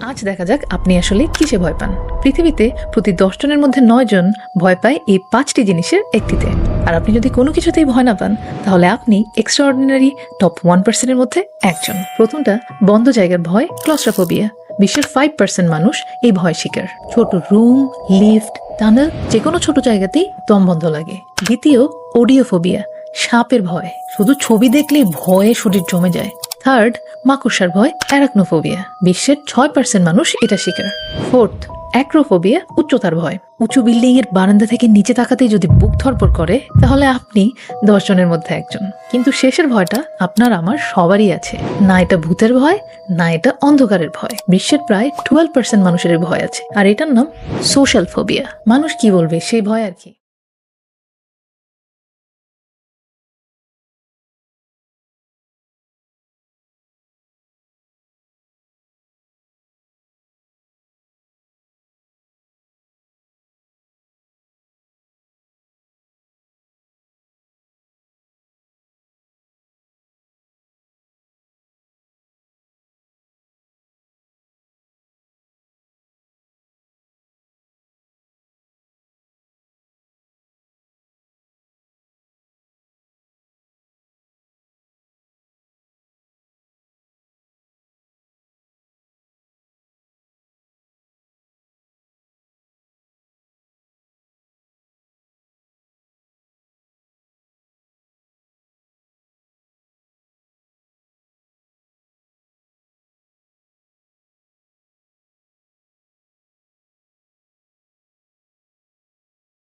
আজ দেখা যাক আপনি আসলে কিসে ভয় পান। পৃথিবীতে প্রতি 10 জনের মধ্যে 9 জন ভয় পায় এই 5টি জিনিসের একটিতে। আর আপনি যদি কোনো কিছুতেই ভয় না পান, তাহলে আপনি এক্সট্রাঅর্ডিনারি টপ 1% এর মধ্যে একজন। প্রথমটা বন্ধ জায়গার ভয়, ক্লস্ট্রোফোবিয়া। বিশ্বের 5% মানুষ এই ভয় শিকার। ছোট রুম, লিফট, টানেল, যে কোনো ছোট জায়গাতেই দম বন্ধ লাগে। দ্বিতীয়, অডিওফোবিয়া, সাপের ভয়। শুধু ছবি দেখলেই ভয়ে শরীর জমে যায়। থার্ড, মাকড়সার ভয়, অ্যারাকনোফোবিয়া। বিশ্বের 6% মানুষ এটা শিকার। ফোর্থ, অ্যাক্রোফোবিয়া, উচ্চতার ভয়। উঁচু বিল্ডিং এর বারান্দা থেকে নিচে তাকাতেই যদি বুক ধরপড় করে, তাহলে আপনি 10 জনের মধ্যে একজন। কিন্তু শেষের ভয়টা আপনার আমার সবারই আছে। না এটা ভূতের ভয়, না এটা অন্ধকারের ভয়। বিশ্বের প্রায় 12% মানুষের ভয় আছে, আর এটার নাম সোশ্যাল ফোবিয়া। মানুষ কি বলবে সেই ভয় আর কি।